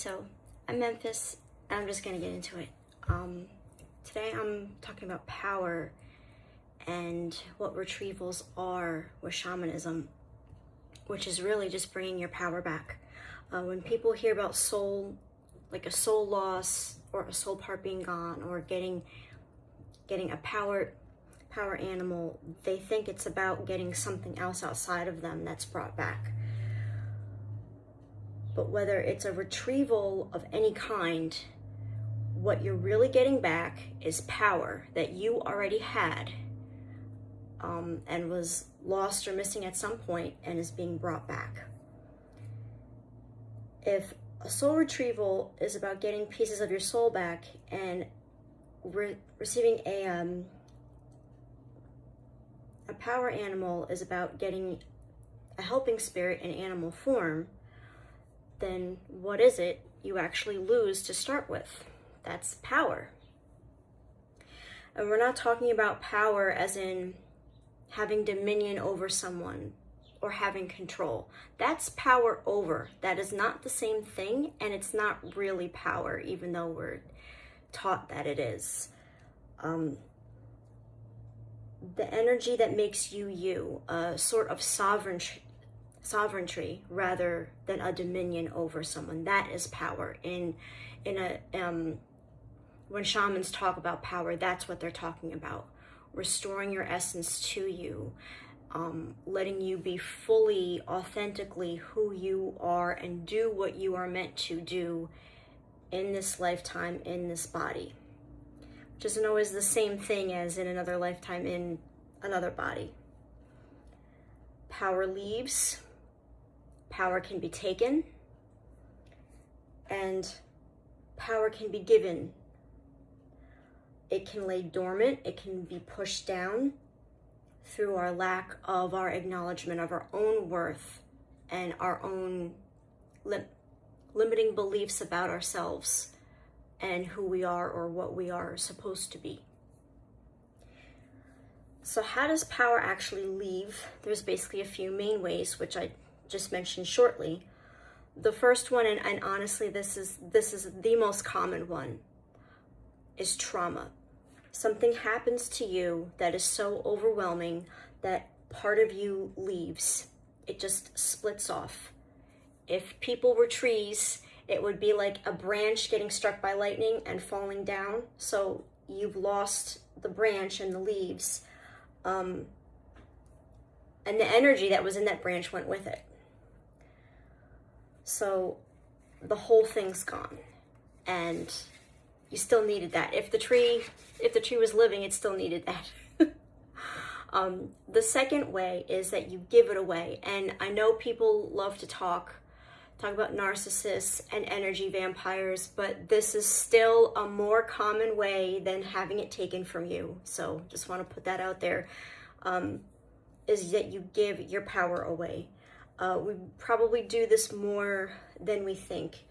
so I'm Memphis, and I'm just gonna get into it. Today I'm talking about power and what retrievals are with shamanism, which is really just bringing your power back. When people hear about soul, like a soul loss or a soul part being gone or getting a power animal, they think it's about getting something else outside of them that's brought back. But whether it's a retrieval of any kind, what you're really getting back is power that you already had and was lost or missing at some point and is being brought back. If a soul retrieval is about getting pieces of your soul back and receiving a power animal is about getting a helping spirit in animal form, then what is it you actually lose to start with? That's power. And we're not talking about power as in having dominion over someone or having control. That's power over. That is not the same thing, and it's not really power, even though we're taught that it is. The energy that makes you you, a sort of sovereignty rather than a dominion over someone. That is power. When shamans talk about power, that's what they're talking about. Restoring your essence to you, letting you be fully, authentically who you are and do what you are meant to do in this lifetime, in this body. Which isn't always the same thing as in another lifetime in another body. Power leaves. Power can be taken, and power can be given. It can lay dormant, it can be pushed down through our lack of our acknowledgement of our own worth and our own limiting beliefs about ourselves and who we are or what we are supposed to be. So how does power actually leave? There's basically a few main ways, which I just mentioned shortly. The first one, and honestly this is the most common one, is trauma. Something happens to you that is so overwhelming that part of you leaves. It just splits off. If people were trees, it would be like a branch getting struck by lightning and falling down. So you've lost the branch and the leaves, and the energy that was in that branch went with it. So the whole thing's gone, and you still needed that. If the tree was living, it still needed that. The second way is that you give it away. And I know people love to talk about narcissists and energy vampires, but this is still a more common way than having it taken from you. So just want to put that out there, is that you give your power away. We probably do this more than we think.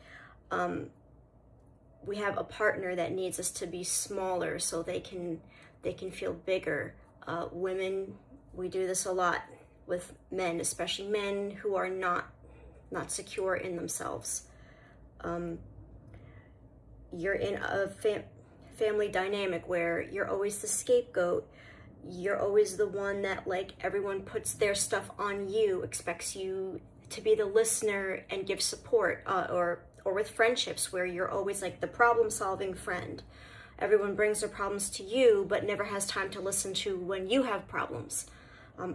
We have a partner that needs us to be smaller so they can feel bigger. Women, we do this a lot with men, especially men who are not secure in themselves. You're in a family dynamic where you're always the scapegoat. You're always the one that, like, everyone puts their stuff on you, expects you to be the listener and give support, or with friendships where you're always like the problem-solving friend. Everyone brings their problems to you, but never has time to listen to when you have problems.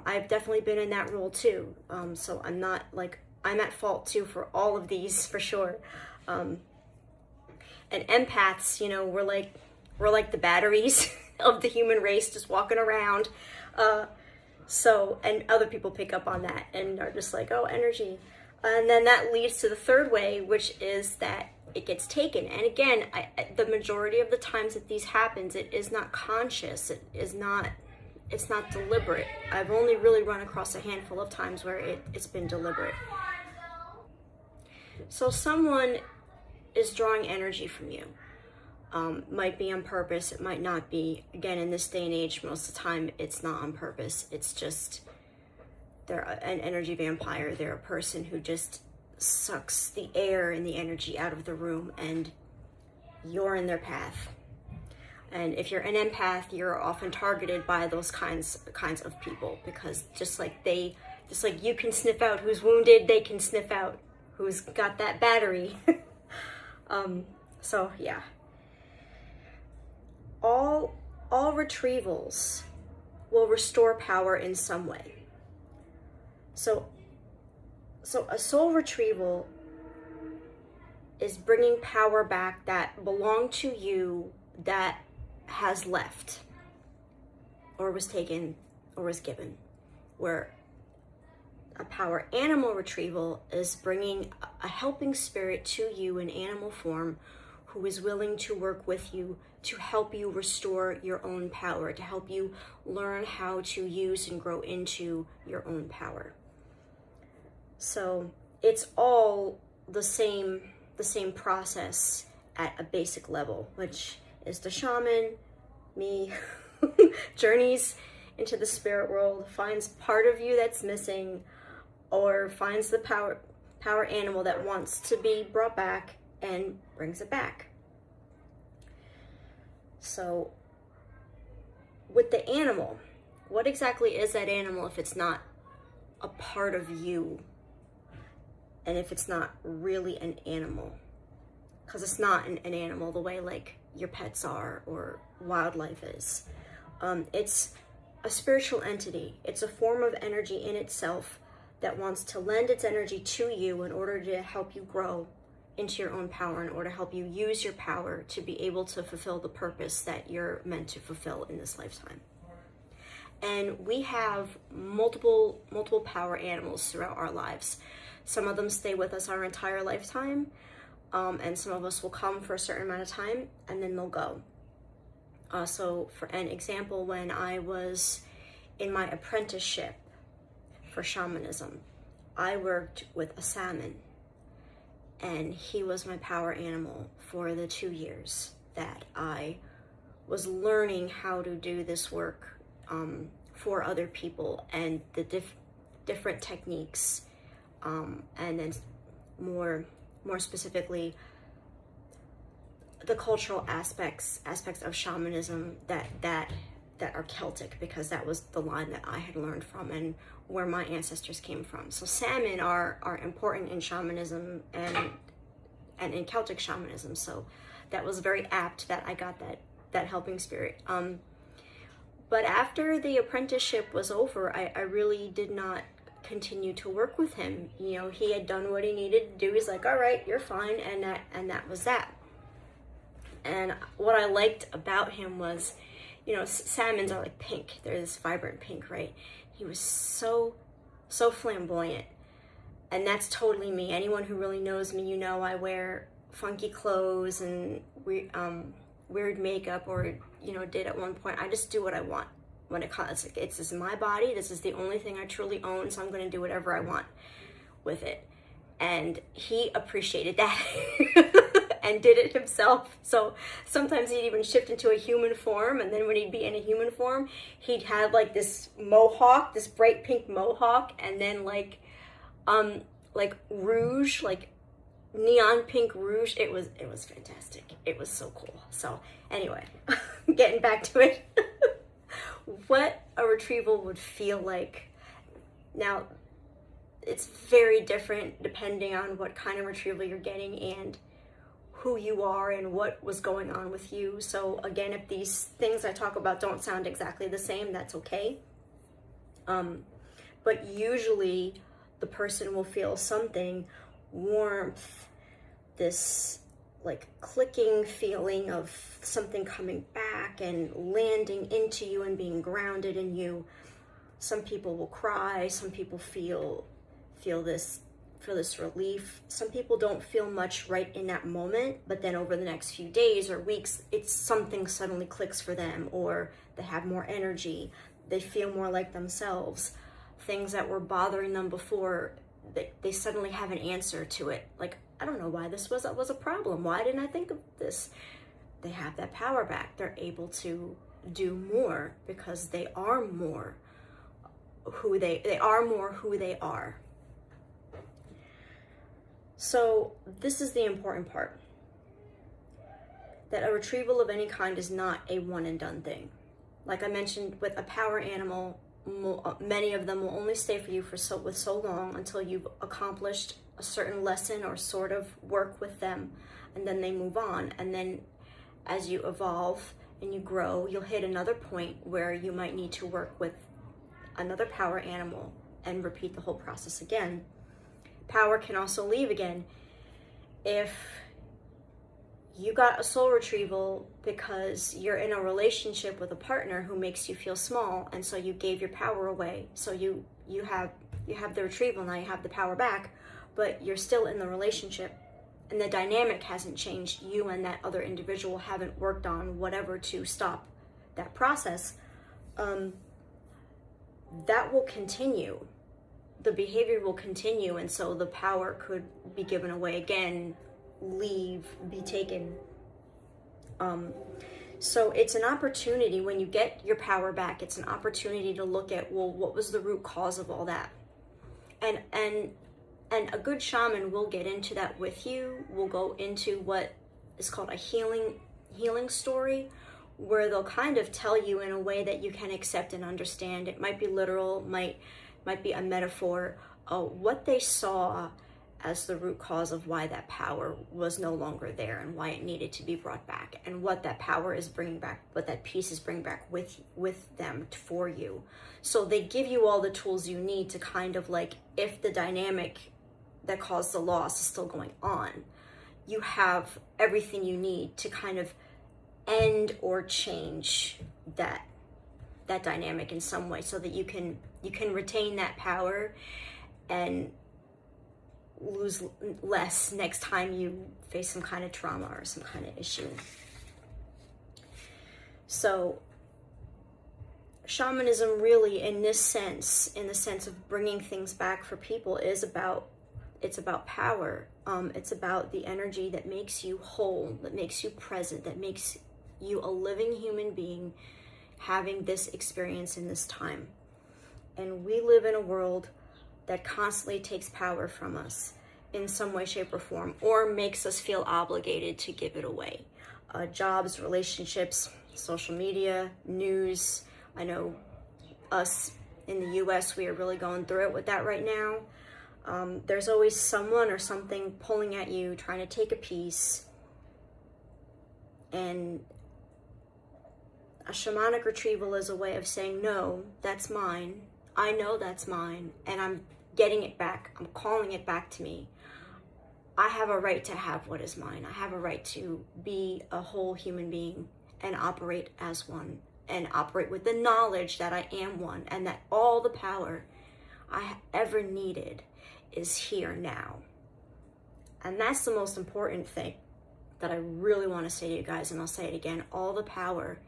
I've definitely been in that role too. So I'm at fault too for all of these, for sure. And empaths, we're like the batteries of the human race, just walking around. And other people pick up on that and are just like, oh, energy. And then that leads to the third way, which is that it gets taken. And again, the majority of the times that these happens, it is not conscious. It's not deliberate. I've only really run across a handful of times where it's been deliberate. So someone is drawing energy from you. Might be on purpose, it might not be. Again, in this day and age, most of the time, it's not on purpose. It's just, they're an energy vampire. They're a person who just sucks the air and the energy out of the room, and you're in their path. And if you're an empath, you're often targeted by those kinds of people, because just like you can sniff out who's wounded, they can sniff out who's got that battery. So yeah. All retrievals will restore power in some way. So a soul retrieval is bringing power back that belonged to you, that has left or was taken or was given. Where a power animal retrieval is bringing a helping spirit to you in animal form, who is willing to work with you to help you restore your own power, to help you learn how to use and grow into your own power. So it's all the same process at a basic level, which is the shaman, me, journeys into the spirit world, finds part of you that's missing, or finds the power animal that wants to be brought back and brings it back. So with the animal, what exactly is that animal if it's not a part of you, and if it's not really an animal? Because it's not an animal the way like your pets are or wildlife is. It's a spiritual entity. It's a form of energy in itself that wants to lend its energy to you in order to help you grow into your own power, in order to help you use your power to be able to fulfill the purpose that you're meant to fulfill in this lifetime. And we have multiple power animals throughout our lives. Some of them stay with us our entire lifetime, and some of us will come for a certain amount of time and then they'll go. So for an example, when I was in my apprenticeship for shamanism, I worked with a salmon, and he was my power animal for the 2 years that I was learning how to do this work for other people, and the different techniques, and then more specifically the cultural aspects of shamanism that are Celtic, because that was the line that I had learned from and where my ancestors came from. So salmon are important in shamanism and in Celtic shamanism. So that was very apt that I got that helping spirit. But after the apprenticeship was over, I really did not continue to work with him. You know, he had done what he needed to do. He's like, all right, you're fine. And that was that. And what I liked about him was, you know, salmons are like pink. They're this vibrant pink, right? He was so flamboyant. And that's totally me. Anyone who really knows me, you know, I wear funky clothes and weird makeup, or, you know, did at one point. I just do what I want when it comes. This is my body. This is the only thing I truly own. So I'm going to do whatever I want with it. And he appreciated that and did it himself. So sometimes he'd even shift into a human form, and then when he'd be in a human form, he'd have like this mohawk, this bright pink mohawk, and then like rouge, like neon pink rouge. It was fantastic. It was so cool. So anyway, getting back to it. What a retrieval would feel like. Now, it's very different depending on what kind of retrieval you're getting and who you are and what was going on with you. So again, if these things I talk about don't sound exactly the same, that's okay. But usually the person will feel something, warmth, this like clicking feeling of something coming back and landing into you and being grounded in you. Some people will cry, some people feel this relief. Some people don't feel much right in that moment, but then over the next few days or weeks, it's something suddenly clicks for them, or they have more energy, they feel more like themselves. Things that were bothering them before, they suddenly have an answer to it. Like, I don't know why this was a problem. Why didn't I think of this? They have that power back. They're able to do more because they are more who they are. So this is the important part, that a retrieval of any kind is not a one and done thing. Like I mentioned, with a power animal, many of them will only stay for you for so long until you've accomplished a certain lesson or sort of work with them, and then they move on. And then as you evolve and you grow, you'll hit another point where you might need to work with another power animal and repeat the whole process again. Power can also leave again. If you got a soul retrieval because you're in a relationship with a partner who makes you feel small, and so you gave your power away, so you have the retrieval, now you have the power back, but you're still in the relationship and the dynamic hasn't changed, you and that other individual haven't worked on whatever to stop that process, that will continue. The behavior will continue, and so the power could be given away again, leave, be taken. So it's an opportunity when you get your power back, it's an opportunity to look at, well, what was the root cause of all that? And a good shaman will get into that with you. We'll go into what is called a healing story, where they'll kind of tell you in a way that you can accept and understand. It might be literal, might be a metaphor, what they saw as the root cause of why that power was no longer there and why it needed to be brought back, and what that power is bringing back, what that piece is bringing back with them for you. So they give you all the tools you need to kind of like, if the dynamic that caused the loss is still going on, you have everything you need to kind of end or change that dynamic in some way, so that you can retain that power and lose less next time you face some kind of trauma or some kind of issue. So shamanism really, in this sense, in the sense of bringing things back for people, it's about power. It's about the energy that makes you whole, that makes you present, that makes you a living human being having this experience in this time. And we live in a world that constantly takes power from us in some way, shape, or form, or makes us feel obligated to give it away. Jobs, relationships, social media, news. I know us in the US, we are really going through it with that right now. There's always someone or something pulling at you, trying to take a piece. And a shamanic retrieval is a way of saying, no, that's mine. I know that's mine, and I'm getting it back. I'm calling it back to me. I have a right to have what is mine. I have a right to be a whole human being and operate as one, and operate with the knowledge that I am one, and that all the power I ever needed is here now. And that's the most important thing that I really want to say to you guys, and I'll say it again. All the power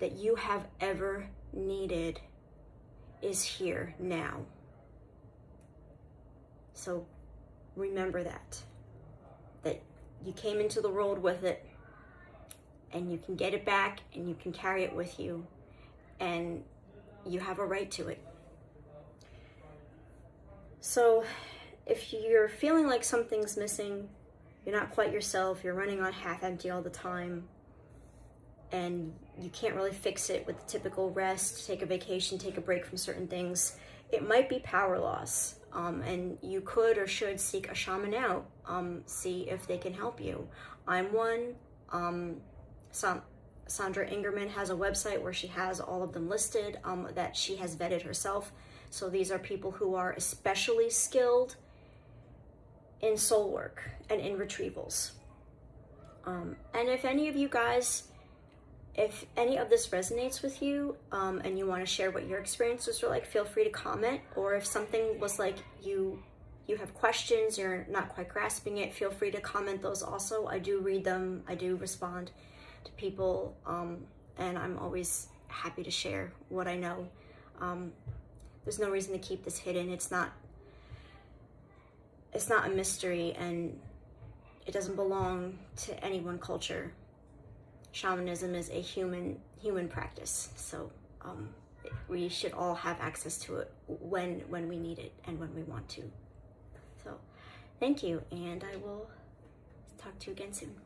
that you have ever needed is here now. So remember that you came into the world with it, and you can get it back, and you can carry it with you, and you have a right to it. So if you're feeling like something's missing, you're not quite yourself, you're running on half empty all the time, and you can't really fix it with the typical rest, take a vacation, take a break from certain things, it might be power loss. And you could or should seek a shaman out, see if they can help you. I'm one. Sandra Ingerman has a website where she has all of them listed, that she has vetted herself. So these are people who are especially skilled in soul work and in retrievals. And if any of you guys, if any of this resonates with you, and you want to share what your experiences were like, feel free to comment. Or if something was like you have questions, you're not quite grasping it, feel free to comment those also. I do read them, I do respond to people, and I'm always happy to share what I know. There's no reason to keep this hidden. It's not a mystery, and it doesn't belong to any one culture. Shamanism is a human practice, so we should all have access to it when we need it and when we want to. So Thank you, and I will talk to you again soon.